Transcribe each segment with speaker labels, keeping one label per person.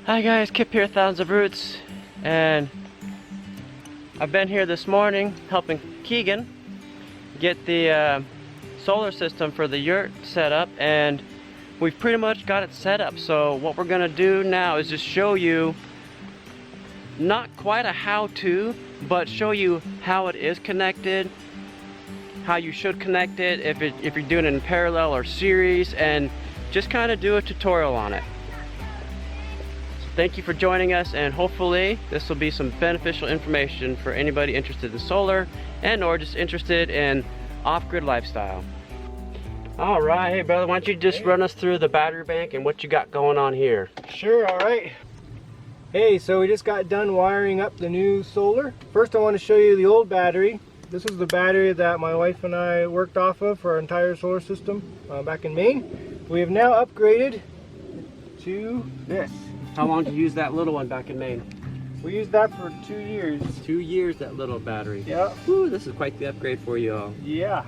Speaker 1: Hi guys, Kip here, Thousands of Roots, and I've been here this morning helping Keegan get the solar system for the yurt set up, and we've pretty much got it set up. So what we're gonna do now is just show you, not quite a how-to, but show you how it is connected, how you should connect it, if you're doing it in parallel or series, and just kind of do a tutorial on it. Thank you for joining us, and hopefully this will be some beneficial information for anybody interested in solar and or just interested in off-grid lifestyle. All right, hey brother, why don't you just run us through the battery bank and what you got going on here?
Speaker 2: Sure, all right. Hey, so we just got done wiring up the new solar. First I want to show you the old battery. This is the battery that my wife and I worked off of for our entire solar system back in Maine. We have now upgraded to this.
Speaker 1: How long did you use that little one back in Maine?
Speaker 2: We used that for 2 years.
Speaker 1: 2 years, that little battery.
Speaker 2: Yeah.
Speaker 1: Woo, this is quite the upgrade for you all.
Speaker 2: Yeah.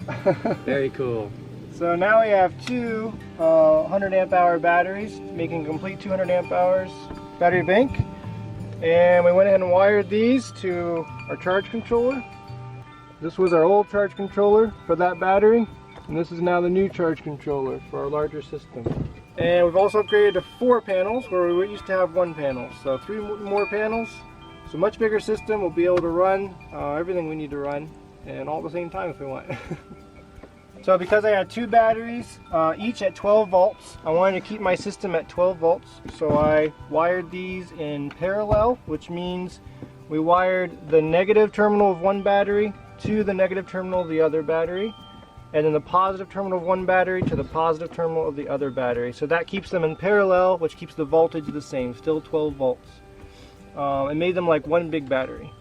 Speaker 1: Very cool.
Speaker 2: So now we have two 100 amp hour batteries, making a complete 200 amp hours battery bank. And we went ahead and wired these to our charge controller. This was our old charge controller for that battery, and this is now the new charge controller for our larger system. And we've also upgraded to 4 panels where we used to have 1 panel. So 3 more panels. So much bigger system. We'll be able to run everything we need to run, and all at the same time if we want. So because I had 2 batteries, each at 12 volts, I wanted to keep my system at 12 volts. So I wired these in parallel, which means we wired the negative terminal of one battery to the negative terminal of the other battery, and then the positive terminal of one battery to the positive terminal of the other battery. So that keeps them in parallel, which keeps the voltage the same, still 12 volts. It made them like one big battery.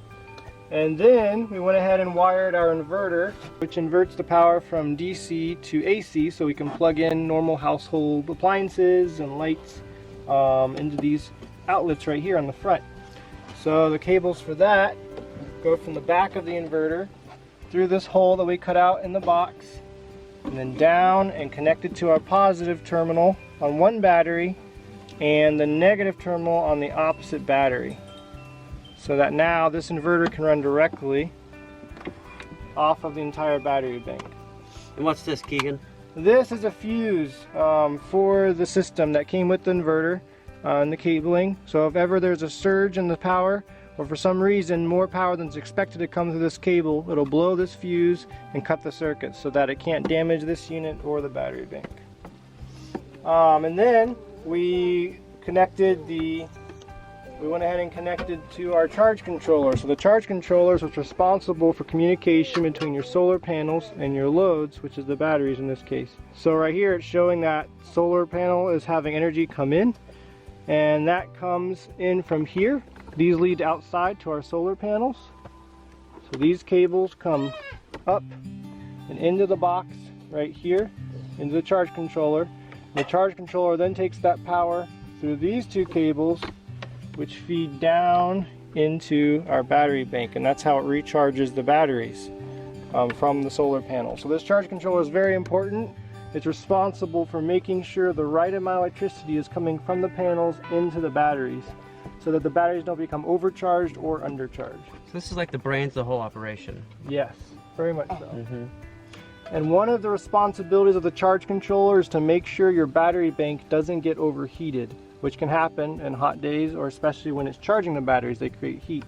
Speaker 2: And then we went ahead and wired our inverter, which inverts the power from DC to AC, so we can plug in normal household appliances and lights into these outlets right here on the front. So the cables for that go from the back of the inverter through this hole that we cut out in the box, and then down and connected to our positive terminal on one battery and the negative terminal on the opposite battery, so that now this inverter can run directly off of the entire battery bank.
Speaker 1: And what's this, Keegan?
Speaker 2: This is a fuse for the system that came with the inverter and the cabling. So if ever there's a surge in the power, or for some reason more power than is expected to come through this cable, it'll blow this fuse and cut the circuit so that it can't damage this unit or the battery bank. And then we went ahead and connected to our charge controller. So the charge controller is what's responsible for communication between your solar panels and your loads, which is the batteries in this case. So right here it's showing that solar panel is having energy come in, and that comes in from here. These lead outside to our solar panels. So these cables come up and into the box right here, into the charge controller. The charge controller then takes that power through these 2 cables, which feed down into our battery bank, and that's how it recharges the batteries from the solar panel. So this charge controller is very important. It's responsible for making sure the right amount of electricity is coming from the panels into the batteries, so that the batteries don't become overcharged or undercharged.
Speaker 1: So this is like the brains of the whole operation.
Speaker 2: Yes, very much so. And one of the responsibilities of the charge controller is to make sure your battery bank doesn't get overheated, which can happen in hot days, or especially when it's charging the batteries, they create heat.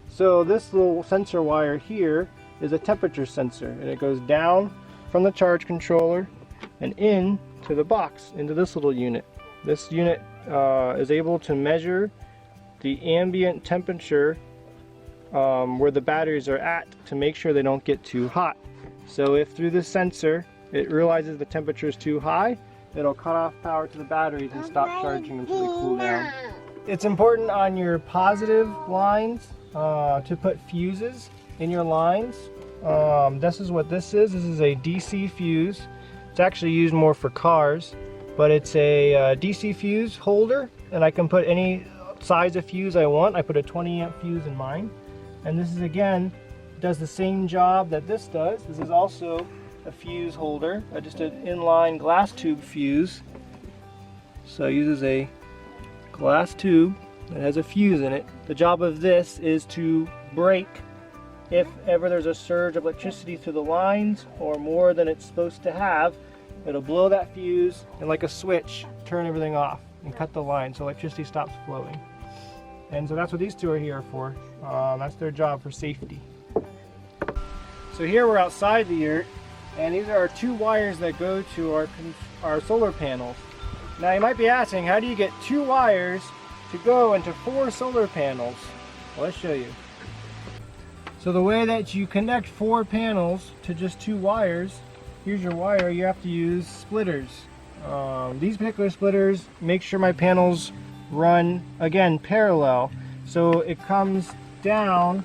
Speaker 2: So this little sensor wire here is a temperature sensor, and it goes down from the charge controller and in to the box, into this little unit. This unit is able to measure the ambient temperature where the batteries are at, to make sure they don't get too hot. So if through this sensor it realizes the temperature is too high, it'll cut off power to the batteries and stop charging until they cool down. It's important on your positive lines to put fuses in your lines. This is what this is. This is a DC fuse. It's actually used more for cars, but it's a DC fuse holder, and I can put any size of fuse I want. I put a 20 amp fuse in mine, and this is, again, does the same job that this does. This is also a fuse holder, just an inline glass tube fuse. So it uses a glass tube It has a fuse in it. The job of this is to break if ever there's a surge of electricity through the lines or more than it's supposed to have. It'll blow that fuse and like a switch, turn everything off and cut the line so electricity stops flowing. And so that's what these two are here for. That's their job, for safety. So here we're outside the yurt, and these are our 2 wires that go to our solar panels. Now you might be asking, how do you get 2 wires to go into 4 solar panels? Well, let's show you. So the way that you connect 4 panels to just 2 wires, here's your wire, you have to use splitters. These particular splitters make sure my panels run, again, parallel. So it comes down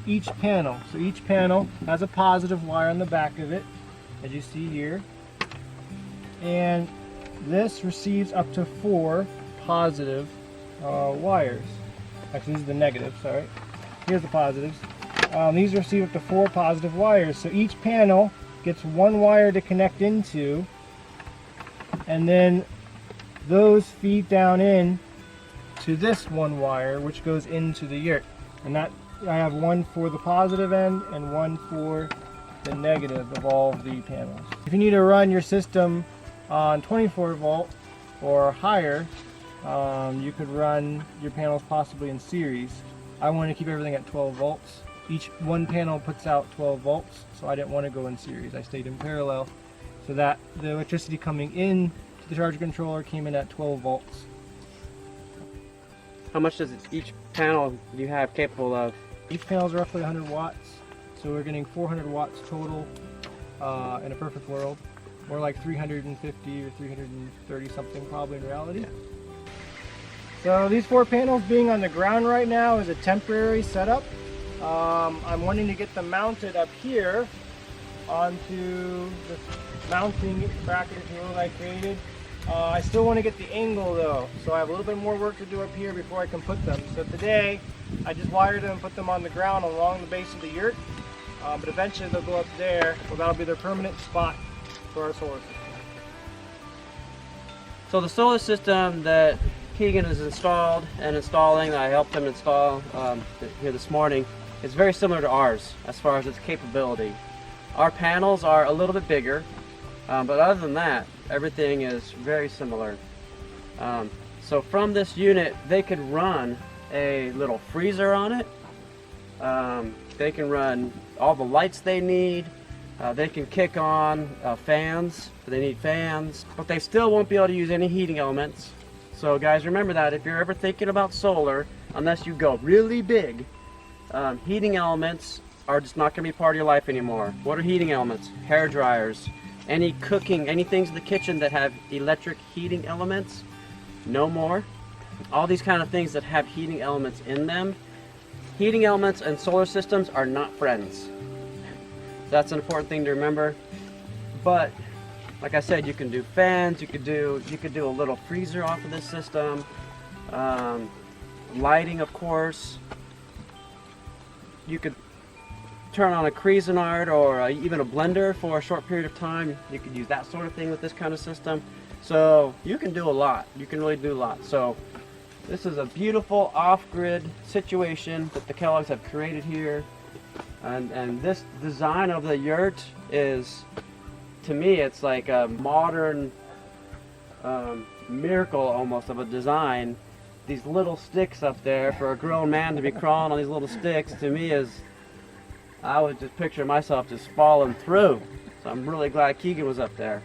Speaker 2: each panel. So each panel has a positive wire on the back of it, as you see here. And this receives up to 4 positive wires. Actually, this is the negative, sorry. Here's the positives. These receive up to 4 positive wires. So each panel gets 1 wire to connect into, and then those feed down in to this 1 wire, which goes into the yurt. And that, I have 1 for the positive end and 1 for the negative of all of the panels. If you need to run your system on 24 volt or higher, you could run your panels possibly in series. I want to keep everything at 12 volts. Each 1 panel puts out 12 volts, so I didn't want to go in series. I stayed in parallel so that the electricity coming in to the charger controller came in at 12 volts.
Speaker 1: How much does each panel you have capable of?
Speaker 2: Each panel is roughly 100 watts, so we're getting 400 watts total in a perfect world. More like 350 or 330 something probably in reality. Yeah. So these 4 panels being on the ground right now is a temporary setup. I'm wanting to get them mounted up here onto the mounting bracket, if you will, that I created. I still want to get the angle though, so I have a little bit more work to do up here before I can put them. So today I just wired them and put them on the ground along the base of the yurt, but eventually they'll go up there. Well, that'll be their permanent spot for our solar system.
Speaker 1: So the solar system that Keegan has installed and installing, that I helped him install here this morning, is very similar to ours as far as its capability. Our panels are a little bit bigger, but other than that, everything is very similar. So from this unit, they could run a little freezer on it. They can run all the lights they need. They can kick on fans if they need fans, but they still won't be able to use any heating elements. So guys, remember that if you're ever thinking about solar, unless you go really big, heating elements are just not going to be part of your life anymore. What are heating elements? Hair dryers, any cooking, any things in the kitchen that have electric heating elements, no more. All these kind of things that have heating elements in them. Heating elements and solar systems are not friends. That's an important thing to remember. But like I said, you can do fans, you could do a little freezer off of this system, lighting, of course. You could turn on a Cuisinart or even a blender for a short period of time. You could use that sort of thing with this kind of system. So you can do a lot. You can really do a lot. So this is a beautiful off-grid situation that the Kellogg's have created here. And this design of the yurt is, to me, it's like a modern miracle almost of a design. These little sticks up there, for a grown man to be crawling on these little sticks, to me is, I would just picture myself just falling through. So I'm really glad Keegan was up there.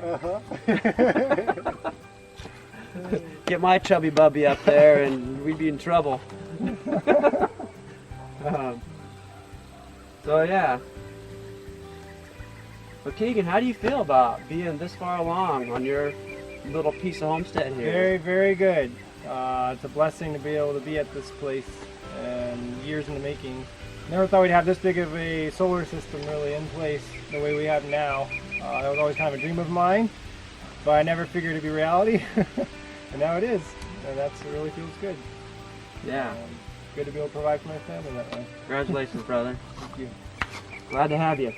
Speaker 1: Get my chubby bubby up there and we'd be in trouble. So yeah. So Keegan, how do you feel about being this far along on your little piece of homestead here?
Speaker 2: Very, very good. It's a blessing to be able to be at this place, and years in the making. Never thought we'd have this big of a solar system really in place the way we have now. That was always kind of a dream of mine, but I never figured it'd be reality. And now it is, and it really feels good.
Speaker 1: Yeah.
Speaker 2: Good to be able to provide for my family that way.
Speaker 1: Congratulations, brother.
Speaker 2: Thank you.
Speaker 1: Glad to have you.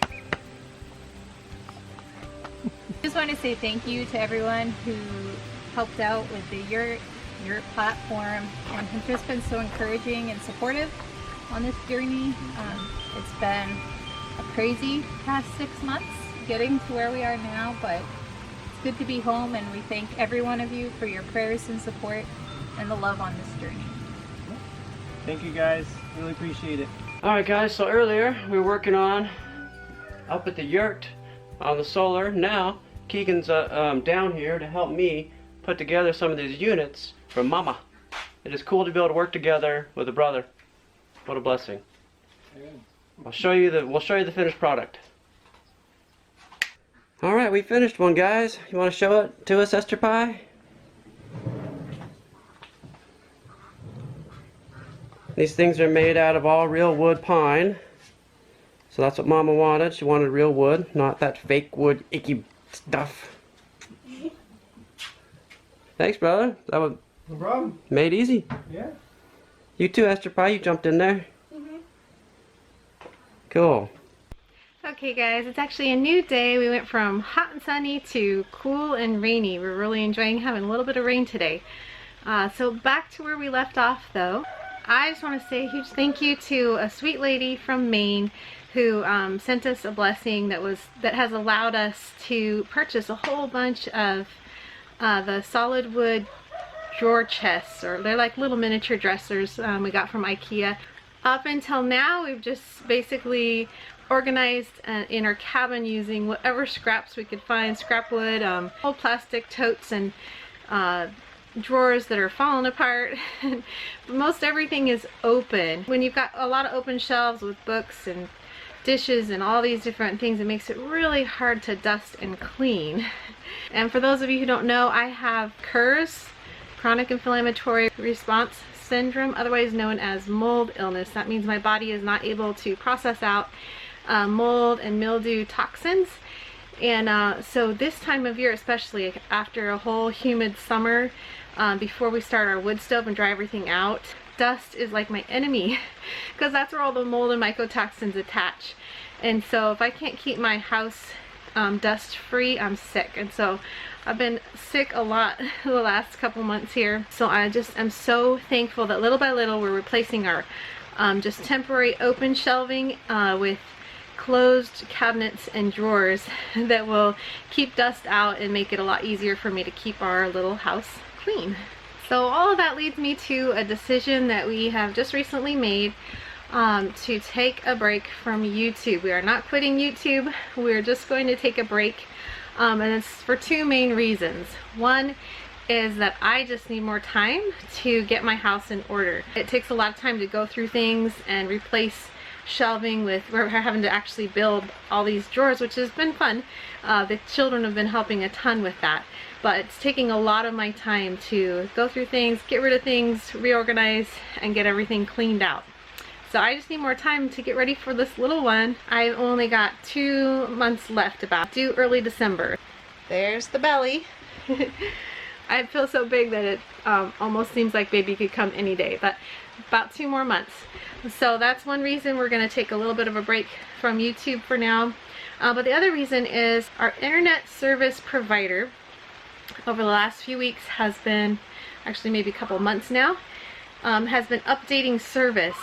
Speaker 3: Just want to say thank you to everyone who helped out with the yurt your platform, and have just been so encouraging and supportive on this journey. It's been a crazy past 6 months getting to where we are now, but it's good to be home, and we thank every one of you for your prayers and support and the love on this journey.
Speaker 2: Thank you guys, really appreciate it.
Speaker 1: Alright guys, so earlier we were working on up at the yurt on the solar. Now Keegan's down here to help me put together some of these units for Mama. It is cool to be able to work together with a brother. What a blessing. We'll show you the finished product. Alright, we finished one, guys. You want to show it to us, Esther Pie? These things are made out of all real wood pine. So that's what Mama wanted. She wanted real wood, not that fake wood icky stuff. Thanks, brother. That was
Speaker 2: no problem.
Speaker 1: Made easy.
Speaker 2: Yeah.
Speaker 1: You too, Esther Pie. You jumped in there. Cool.
Speaker 3: Okay guys, it's actually a new day. We went from hot and sunny to cool and rainy. We're really enjoying having a little bit of rain today. So back to where we left off though. I just want to say a huge thank you to a sweet lady from Maine who sent us a blessing that has allowed us to purchase a whole bunch of the solid wood drawer chests, or they're like little miniature dressers we got from IKEA. Up until now, we've just basically organized in our cabin using whatever scraps we could find, scrap wood, old plastic totes, and drawers that are falling apart. But most everything is open. When you've got a lot of open shelves with books and dishes and all these different things, it makes it really hard to dust and clean. And for those of you who don't know, I have CIRS, chronic inflammatory response syndrome, otherwise known as mold illness. That means my body is not able to process out mold and mildew toxins. And so this time of year, especially after a whole humid summer, before we start our wood stove and dry everything out, dust is like my enemy because that's where all the mold and mycotoxins attach. And so if I can't keep my house dust free, I'm sick. And so I've been sick a lot the last couple months here. So I just am so thankful that little by little we're replacing our just temporary open shelving with closed cabinets and drawers that will keep dust out and make it a lot easier for me to keep our little house clean. So all of that leads me to a decision that we have just recently made to take a break from YouTube. We are not quitting YouTube. We're just going to take a break, and it's for two main reasons. One is that I just need more time to get my house in order. It takes a lot of time to go through things and replace shelving we're having to actually build all these drawers, which has been fun. The children have been helping a ton with that, but it's taking a lot of my time to go through things, get rid of things, reorganize, and get everything cleaned out. So I just need more time to get ready for this little one. I've only got 2 months left, about due early December. There's the belly. I feel so big that it almost seems like baby could come any day, but about 2 more months. So that's one reason we're going to take a little bit of a break from YouTube for now. But the other reason is our internet service provider over the last few weeks has been, actually maybe a couple months now, has been updating service.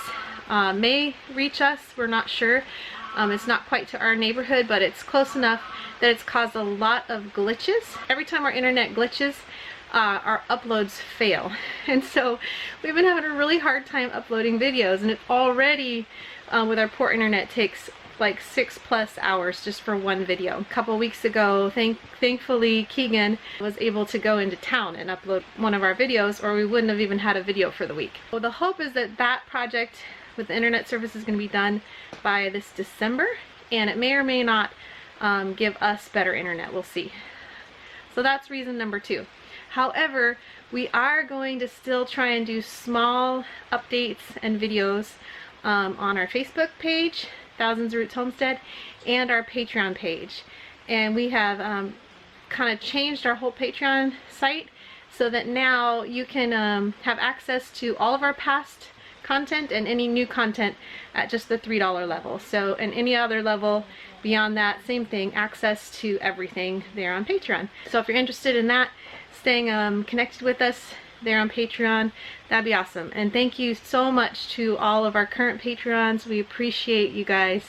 Speaker 3: May reach us, we're not sure. It's not quite to our neighborhood, but it's close enough that it's caused a lot of glitches. Every time our internet glitches, our uploads fail. And so we've been having a really hard time uploading videos, and it already, with our poor internet, takes like 6+ hours just for one video. A couple weeks ago, thankfully Keegan was able to go into town and upload one of our videos, or we wouldn't have even had a video for the week. Well, the hope is that that project with the internet service is going to be done by this December, and it may or may not give us better internet. We'll see. So that's reason number 2. However, we are going to still try and do small updates and videos on our Facebook page, Thousands of Roots Homestead, and our Patreon page. And we have kind of changed our whole Patreon site so that now you can have access to all of our past content and any new content at just the $3 level. So, and any other level beyond that, same thing, access to everything there on Patreon. So if you're interested in that, staying connected with us there on Patreon, that'd be awesome. And thank you so much to all of our current Patreons. We appreciate you guys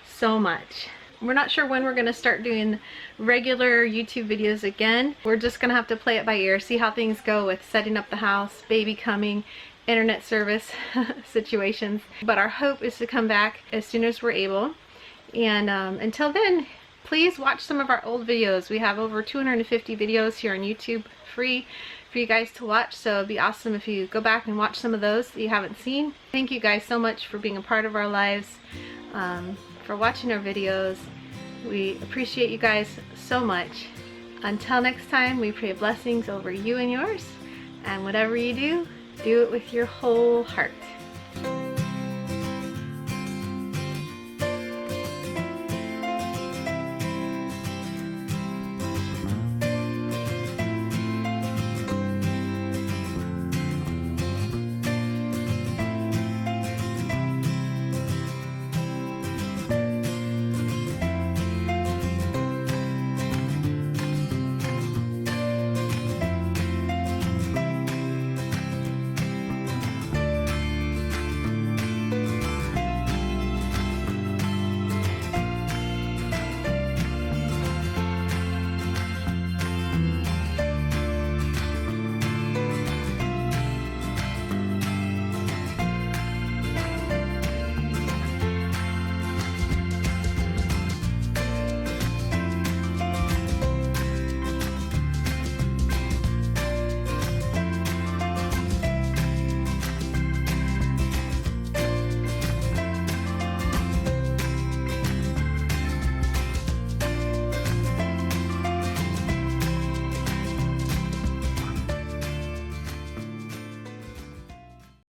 Speaker 3: so much. We're not sure when we're going to start doing regular YouTube videos again. We're just going to have to play it by ear, see how things go with setting up the house, baby coming, internet service situations. But our hope is to come back as soon as we're able. And until then, please watch some of our old videos. We have over 250 videos here on YouTube free for you guys to watch, so it'd be awesome if you go back and watch some of those that you haven't seen. Thank you guys so much for being a part of our lives, for watching our videos. We appreciate you guys so much. Until next time, we pray blessings over you and yours, and whatever you do, do it with your whole heart.